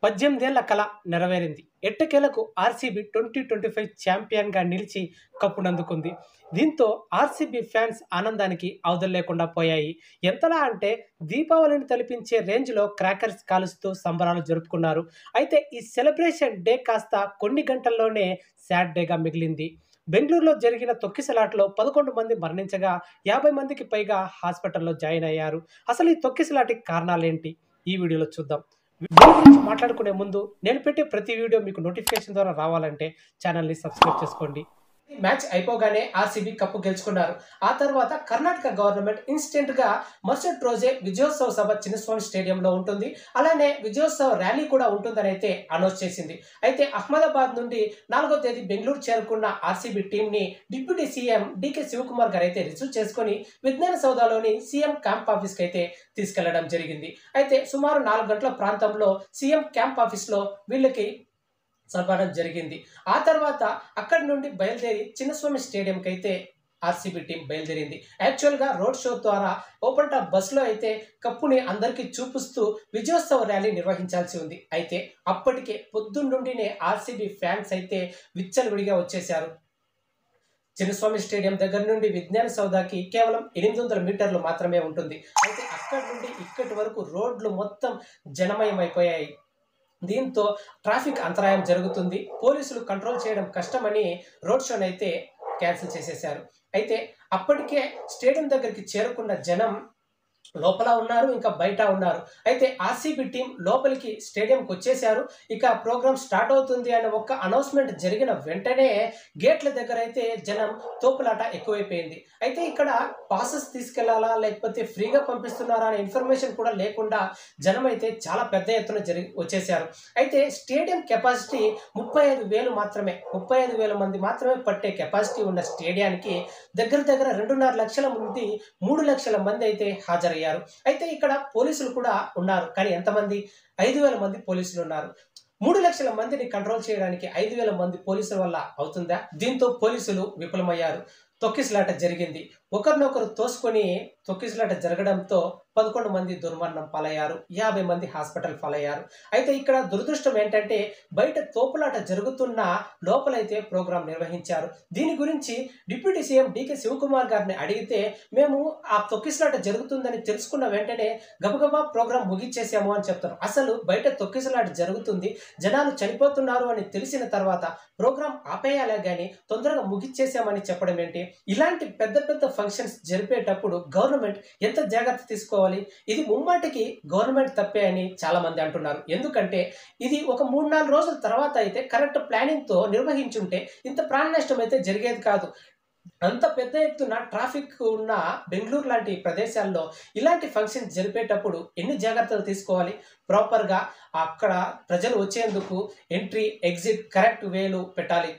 18 ఏళ్ల కల నెరవేరింది. ఎట్టకేలకు ఆర్సీబీ 2025 ఛాంపియన్‌గా నిలిచి కప్పునందుకుంది. దీంతో ఆర్సీబీ ఫ్యాన్స్ ఆనందానికి అవధులు లేకుండా పోయాయి. ఎంతలా అంటే దీపావళిని తలపించే రేంజ్‌లో క్రాకర్స్ కాలుస్తూ సంబరాలు జరుపుకున్నారు. అయితే ఈ సెలబ్రేషన్ డే కాస్త కొన్ని గంటల్లోనే సాడ్ డేగా మిగిలింది. బెంగుళూరులో జరిగిన తొక్కిసలాటలో 11 మంది మరణించగా 50 మందికి పైగా హాస్పిటల్‌లో జాయిన్ అయ్యారు. అసలు ఈ తొక్కిసలాటకి కారణాలేంటి? ఈ వీడియోలో చూద్దాం. దీని గురించి మాట్లాడుకునే ముందు నేను పెట్టే ప్రతి వీడియో మీకు నోటిఫికేషన్ ద్వారా రావాలంటే ఛానల్‌ని సబ్స్క్రైబ్ చేసుకోండి. ఈ మ్యాచ్ అయిపోగానే ఆర్సీబీ కప్పు గెలుచుకున్నారు. ఆ తర్వాత కర్ణాటక గవర్నమెంట్ ఇన్స్టెంట్‌గా మరుసటి రోజే విజయోత్సవ సభ చిన్నస్వామి స్టేడియంలో ఉంటుంది. అలానే విజయోత్సవ ర్యాలీ కూడా ఉంటుందని అయితే అనౌన్స్ చేసింది. అయితే అహ్మదాబాద్ నుండి 4వ తేదీ బెంగుళూరు చేరుకున్న ఆర్సీబీ టీంని డిప్యూటీ సీఎం డీకే శివకుమార్ గారు అయితే రిసీవ్ చేసుకొని విజ్ఞాన సౌధలోని సీఎం క్యాంప్ ఆఫీస్‌కి అయితే తీసుకెళ్లడం జరిగింది. అయితే సుమారు 4 గంటల ప్రాంతంలో సీఎం క్యాంప్ ఆఫీస్‌లో వీళ్ళకి సన్మానం జరిగింది. ఆ తర్వాత అక్కడి నుండి బయలుదేరి చిన్నస్వామి స్టేడియంకి అయితే ఆర్సీబీ టీం బయలుదేరింది. యాక్చువల్‌గా రోడ్ షో ద్వారా ఓపెన్ టాప్ బస్సులో అయితే కప్పుని అందరికీ చూపిస్తూ విజయోత్సవ ర్యాలీ నిర్వహించాల్సి ఉంది. అయితే అప్పటికే పొద్దున్న నుండినే ఆర్సీబీ ఫ్యాన్స్ అయితే విచ్చలవిడిగా వచ్చేశారు. చిన్నస్వామి స్టేడియం దగ్గర నుండి విజ్ఞాన సౌధకి కేవలం 800 మీటర్లు మాత్రమే ఉంటుంది. అయితే అక్కడి నుండి ఇక్కడి వరకు రోడ్లు మొత్తం జనమయమైపోయాయి. దీంతో ట్రాఫిక్ అంతరాయం జరుగుతుంది. పోలీసులు కంట్రోల్ చేయడం కష్టమని రోడ్ షోని అయితే క్యాన్సిల్ చేసేశారు. అయితే అప్పటికే స్టేడియం దగ్గరికి చేరుకున్న జనం లోపల ఉన్నారు, ఇంకా బయట ఉన్నారు. అయితే ఆర్సీబీ టీం లోపలికి స్టేడియంకి వచ్చేశారు. ఇక ప్రోగ్రామ్ స్టార్ట్ అవుతుంది అనే ఒక్క అనౌన్స్మెంట్ జరిగిన వెంటనే గేట్ల దగ్గర అయితే జనం తోపులాట ఎక్కువైపోయింది. అయితే ఇక్కడ పాసెస్ తీసుకెళ్లాలా లేకపోతే ఫ్రీగా పంపిస్తున్నారా అనే ఇన్ఫర్మేషన్ కూడా లేకుండా జనం అయితే చాలా పెద్ద ఎత్తున వచ్చేశారు. అయితే స్టేడియం కెపాసిటీ 35,000 మాత్రమే. 35,000 మంది మాత్రమే పట్టే కెపాసిటీ ఉన్న స్టేడియానికి దగ్గర 2.5 లక్షల మంది 3 లక్షల మంది అయితే హాజరయ్యారు. అయితే ఇక్కడ పోలీసులు కూడా ఉన్నారు. కానీ ఎంతమంది? 5,000 మంది పోలీసులు ఉన్నారు. 3 లక్షల మందిని కంట్రోల్ చేయడానికి 5,000 మంది పోలీసుల వల్ల అవుతుందా? దీంతో పోలీసులు విఫలమయ్యారు. తొక్కిసలాట జరిగింది. ఒకరినొకరు తోసుకొని తొక్కిసలాట జరగడంతో 11 మంది దుర్మరణం పాలయ్యారు. 50 మంది హాస్పిటల్ పాలయ్యారు. అయితే ఇక్కడ దురదృష్టం ఏంటంటే బయట తోపులాట జరుగుతున్న లోపలైతే ప్రోగ్రాం నిర్వహించారు. దీని గురించి డిప్యూటీ సీఎం డీకే శివకుమార్ గారిని అడిగితే మేము ఆ తొక్కిసలాట జరుగుతుందని తెలుసుకున్న వెంటనే గబగబా ప్రోగ్రాం ముగిచ్చేసాము అని చెప్తారు. అసలు బయట తొక్కిసలాట జరుగుతుంది, జనాలు చనిపోతున్నారు అని తెలిసిన తర్వాత ప్రోగ్రాం ఆపేయాలే గాని తొందరగా ముగిచ్చేసామని చెప్పడం ఏంటి? ఇలాంటి పెద్ద పెద్ద ఫంక్షన్స్ జరిపేటప్పుడు గవర్నమెంట్ ఎంత జాగ్రత్త తీసుకోవాలి? ఇది ముమ్మాటికి గవర్నమెంట్ తప్పే అని చాలా మంది అంటున్నారు. ఎందుకంటే ఇది ఒక 3-4 రోజుల తర్వాత అయితే కరెక్ట్ ప్లానింగ్ తో నిర్వహించుంటే ఇంత ప్రాణ నష్టం అయితే జరిగేది కాదు. అంత పెద్ద ఎత్తున ట్రాఫిక్ ఉన్న బెంగుళూరు లాంటి ప్రదేశాల్లో ఇలాంటి ఫంక్షన్స్ జరిపేటప్పుడు ఎన్ని జాగ్రత్తలు తీసుకోవాలి? ప్రాపర్‌గా అక్కడ ప్రజలు వచ్చేందుకు ఎంట్రీ, ఎగ్జిట్ కరెక్ట్ వేలు పెట్టాలి.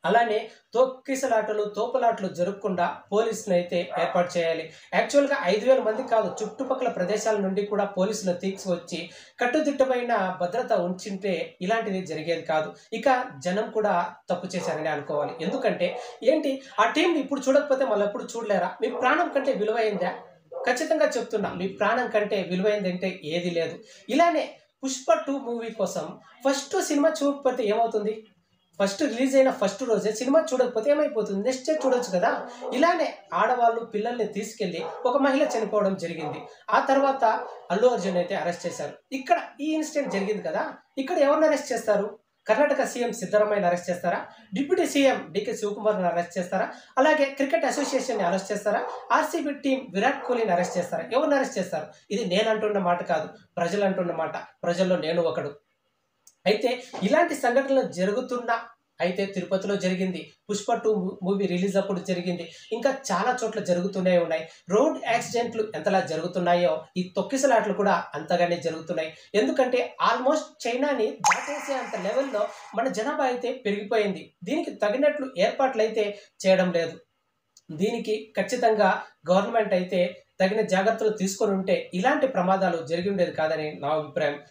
అలానే తొక్కిసలాటలు, తోపులాటలు జరగకుండా పోలీసులను అయితే ఏర్పాటు చేయాలి. యాక్చువల్‌గా 5,000 మంది కాదు, చుట్టుపక్కల ప్రదేశాల నుండి కూడా పోలీసులను తీసుకొచ్చి కట్టుదిట్టమైన భద్రత ఉంచింటే ఇలాంటిది జరిగేది కాదు. ఇక జనం కూడా తప్పు చేశారని అనుకోవాలి. ఎందుకంటే ఏంటి, ఆ టీంని ఇప్పుడు చూడకపోతే మళ్ళీ ఎప్పుడు చూడలేరా? మీ ప్రాణం కంటే విలువైందా? ఖచ్చితంగా చెప్తున్నా, మీ ప్రాణం కంటే విలువైందంటే ఏది లేదు. ఇలానే 'పుష్ప 2' మూవీ కోసం ఫస్ట్ సినిమా చూడకపోతే ఏమవుతుంది? ఫస్ట్ రిలీజ్ అయిన ఫస్ట్ రోజే సినిమా చూడకపోతే ఏమైపోతుంది? నెక్స్ట్ డే చూడొచ్చు కదా. ఇలానే ఆడవాళ్ళు, పిల్లల్ని తీసుకెళ్లి ఒక మహిళ చనిపోవడం జరిగింది. ఆ తర్వాత అల్లు అర్జున్ అయితే అరెస్ట్ చేశారు. ఇక్కడ ఈ ఇన్సిడెంట్ జరిగింది కదా, ఇక్కడ ఎవరిని అరెస్ట్ చేస్తారు? కర్ణాటక సీఎం సిద్ధరామయ్యని అరెస్ట్ చేస్తారా? డిప్యూటీ సీఎం డీకే శివకుమార్ని అరెస్ట్ చేస్తారా? అలాగే క్రికెట్ అసోసియేషన్ని అరెస్ట్ చేస్తారా? ఆర్సీబీ టీం విరాట్ కోహ్లీని అరెస్ట్ చేస్తారా? ఎవరిని అరెస్ట్ చేస్తారు? ఇది నేను అంటున్న మాట కాదు, ప్రజలు అంటున్న మాట. ప్రజల్లో నేను ఒకడు. అయితే ఇలాంటి సంఘటనలు జరుగుతున్న అయితే తిరుపతిలో జరిగింది, 'పుష్ప 2' మూవీ రిలీజ్ అప్పుడు జరిగింది, ఇంకా చాలా చోట్ల జరుగుతూనే ఉన్నాయి. రోడ్ యాక్సిడెంట్లు ఎంతలా జరుగుతున్నాయో ఈ తొక్కిసలాటలు కూడా అంతగానే జరుగుతున్నాయి. ఎందుకంటే ఆల్మోస్ట్ చైనాని దాటేసే అంత లెవెల్లో మన జనాభా అయితే పెరిగిపోయింది. దీనికి తగినట్లు ఏర్పాట్లు అయితే చేయడం లేదు. దీనికి ఖచ్చితంగా గవర్నమెంట్ అయితే తగిన జాగ్రత్తలు తీసుకొని ఉంటే ఇలాంటి ప్రమాదాలు జరిగి ఉండేది కాదని నా అభిప్రాయం.